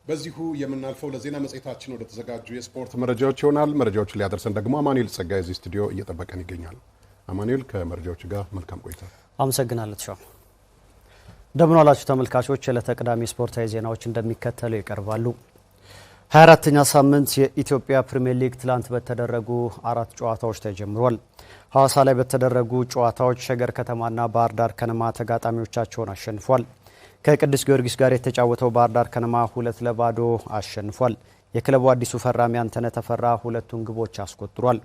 በዚሁ የምናልፈው ለዜና መጽሔታችን ወደ ተዘጋጁ የስፖርት መረጃዎች ይሆናል። መረጃዎችን ሊያደርሰን ደግሞ አማኑኤል ጸጋይ እዚህ ስቱዲዮ እየጠበቀን ይገኛል። አማኑኤል ከመረጃዎች ጋር መልካም ቆይታ። አመሰግናለሁ ሻው። እንደምን ዋላችሁ ተመልካቾች። የዕለተ ቅዳሜ ስፖርታዊ ዜናዎች እንደሚከተለው ይቀርባሉ። 24ኛ ሳምንት የኢትዮጵያ ፕሪሚየር ሊግ ትላንት በተደረጉ 4 ጨዋታዎች ተጀምሯል። ሐዋሳ ላይ በተደረጉ ጨዋታዎች ሸገር ከተማና ባህር ዳር ከነማ ተጋጣሚዎቻቸውን አሸንፏል። ከቅዱስ ጊዮርጊስ ጋር የተጫወተው ባህር ዳር ከነማ 2-0 አሸንፏል። የክለቡ አዲሱ ፈራሚ አንተነህ ተፈራ ሁለቱን ግቦች አስቆጥሯል።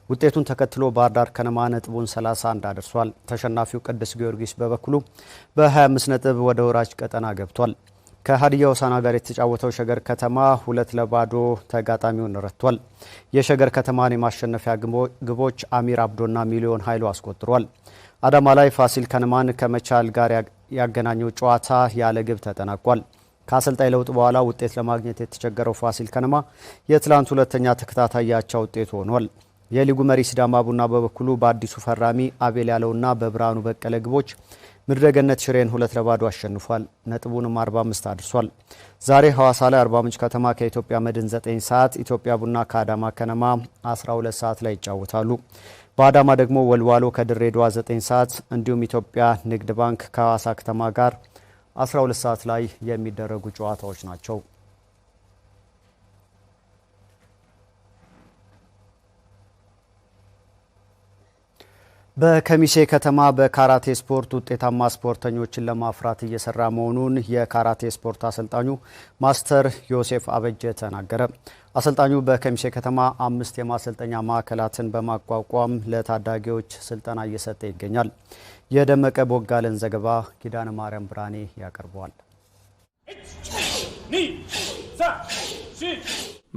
ውጤቱን ተከትሎ ባህር ዳር ከነማ ነጥቡን 31 አድርሷል። ተሸናፊው ቅዱስ ጊዮርጊስ በበኩሉ በ25 ነጥብ ወደ ወራጅ ቀጠና ገብቷል። ከሀዲያ ሆሳዕና ጋር የተጫወተው ሸገር ከተማ 2-0 ተጋጣሚውን ረቷል። የሸገር ከተማን የማሸነፊያ ግቦች አሚር አብዶና ሚሊዮን ኃይሉ አስቆጥሯል። አዳማ ላይ ፋሲል ከነማን ከመቻል ጋር ያገናኘው ጨዋታ ያለ ግብ ተጠናቋል። ከአሰልጣኝ ለውጥ በኋላ ውጤት ለማግኘት የተቸገረው ፋሲል ከነማ የትላንት ሁለተኛ ተከታታይ ያቻ ውጤት ሆኗል። የሊጉ መሪ ሲዳማ ቡና በበኩሉ በአዲሱ ፈራሚ አቤል ያለውና በብርሃኑ በቀለ ግቦች ምድረገነት ሽሬን 2-0 አሸንፏል። ነጥቡንም 45 አድርሷል። ዛሬ ሐዋሳ ላይ አርባ ምንጭ ከተማ ከኢትዮጵያ መድን 9 ሰዓት፣ ኢትዮጵያ ቡና ከአዳማ ከነማ 12 ሰዓት ላይ ይጫወታሉ። በአዳማ ደግሞ ወልዋሎ ከድሬዳዋ 9 ሰዓት እንዲሁም ኢትዮጵያ ንግድ ባንክ ከሐዋሳ ከተማ ጋር 12 ሰዓት ላይ የሚደረጉ ጨዋታዎች ናቸው። በከሚሴ ከተማ በካራቴ ስፖርት ውጤታማ ስፖርተኞችን ለማፍራት እየሰራ መሆኑን የካራቴ ስፖርት አሰልጣኙ ማስተር ዮሴፍ አበጀ ተናገረ። አሰልጣኙ በከሚሴ ከተማ 5 የማሰልጠኛ ማዕከላትን በማቋቋም ለታዳጊዎች ስልጠና እየሰጠ ይገኛል። የደመቀ ቦጋለን ዘገባ ኪዳነ ማርያም ብርሃኔ ያቀርበዋል።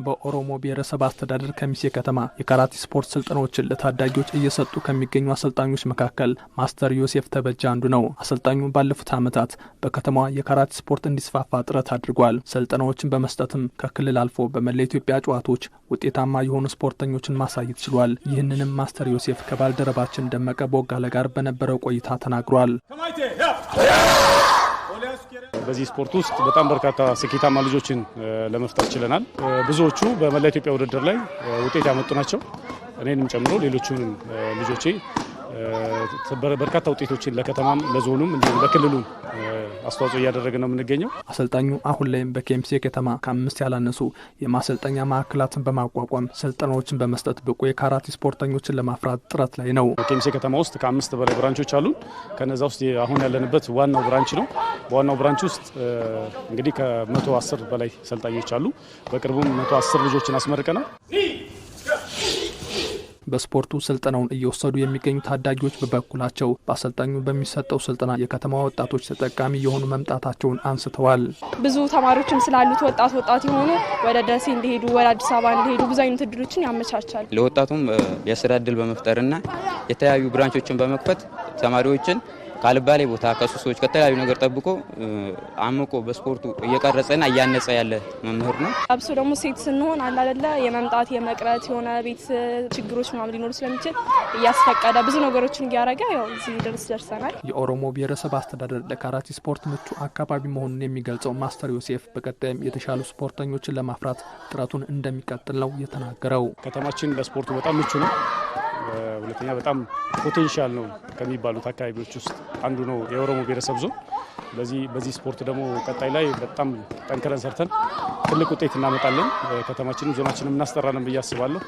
በኦሮሞ ብሔረሰብ አስተዳደር ከሚሴ ከተማ የካራቴ ስፖርት ስልጠናዎችን ለታዳጊዎች እየሰጡ ከሚገኙ አሰልጣኞች መካከል ማስተር ዮሴፍ ተበጀ አንዱ ነው። አሰልጣኙ ባለፉት ዓመታት በከተማዋ የካራቴ ስፖርት እንዲስፋፋ ጥረት አድርጓል። ስልጠናዎችን በመስጠትም ከክልል አልፎ በመላ ኢትዮጵያ ጨዋታዎች ውጤታማ የሆኑ ስፖርተኞችን ማሳየት ችሏል። ይህንንም ማስተር ዮሴፍ ከባልደረባችን ደመቀ ቦጋለ ጋር በነበረው ቆይታ ተናግሯል። በዚህ ስፖርት ውስጥ በጣም በርካታ ስኬታማ ልጆችን ለመፍጠር ችለናል። ብዙዎቹ በመላ ኢትዮጵያ ውድድር ላይ ውጤት ያመጡ ናቸው። እኔንም ጨምሮ ሌሎቹንም ልጆቼ በርካታ ውጤቶችን ለከተማም ለዞኑም እንዲሁም ለክልሉም አስተዋጽኦ እያደረገ ነው የምንገኘው። አሰልጣኙ አሁን ላይም በኬሚሴ ከተማ ከ5 ያላነሱ የማሰልጠኛ ማዕከላትን በማቋቋም ስልጠናዎችን በመስጠት ብቁ የካራቴ ስፖርተኞችን ለማፍራት ጥረት ላይ ነው። በኬሚሴ ከተማ ውስጥ ከ5 በላይ ብራንቾች አሉ። ከነዛ ውስጥ አሁን ያለንበት ዋናው ብራንች ነው። በዋናው ብራንች ውስጥ እንግዲህ ከ110 በላይ ሰልጣኞች አሉ። በቅርቡም 110 ልጆችን አስመርቀናል። በስፖርቱ ስልጠናውን እየወሰዱ የሚገኙ ታዳጊዎች በበኩላቸው በአሰልጣኙ በሚሰጠው ስልጠና የከተማ ወጣቶች ተጠቃሚ የሆኑ መምጣታቸውን አንስተዋል። ብዙ ተማሪዎችም ስላሉት ወጣት የሆኑ ወደ ደሴ እንዲሄዱ ወደ አዲስ አበባ እንዲሄዱ ብዙ አይነት እድሎችን ያመቻቻል። ለወጣቱም የስራ እድል በመፍጠርና የተለያዩ ብራንቾችን በመክፈት ተማሪዎችን ካልባሌ ቦታ ከሱሶች ከተለያዩ ነገር ጠብቆ አምቆ በስፖርቱ እየቀረጸና እያነጸ ያለ መምህር ነው። አብሶ ደግሞ ሴት ስንሆን አላደለ የመምጣት የመቅረት የሆነ ቤት ችግሮች ምናምን ሊኖሩ ስለሚችል እያስፈቀደ ብዙ ነገሮችን እያደረገ ያው እዚህ ድረስ ደርሰናል። የኦሮሞ ብሔረሰብ አስተዳደር ለካራቴ ስፖርት ምቹ አካባቢ መሆኑን የሚገልጸው ማስተር ዮሴፍ በቀጣይም የተሻሉ ስፖርተኞችን ለማፍራት ጥረቱን እንደሚቀጥል ነው የተናገረው። ከተማችን ለስፖርቱ በጣም ምቹ ነው። ሁለተኛ በጣም ፖቴንሻል ነው ከሚባሉት አካባቢዎች ውስጥ አንዱ ነው የኦሮሞ ብሔረሰብ ዞን። በዚህ ስፖርት ደግሞ ቀጣይ ላይ በጣም ጠንክረን ሰርተን ትልቅ ውጤት እናመጣለን። ከተማችንም ዞናችንም እናስጠራለን ብዬ አስባለሁ።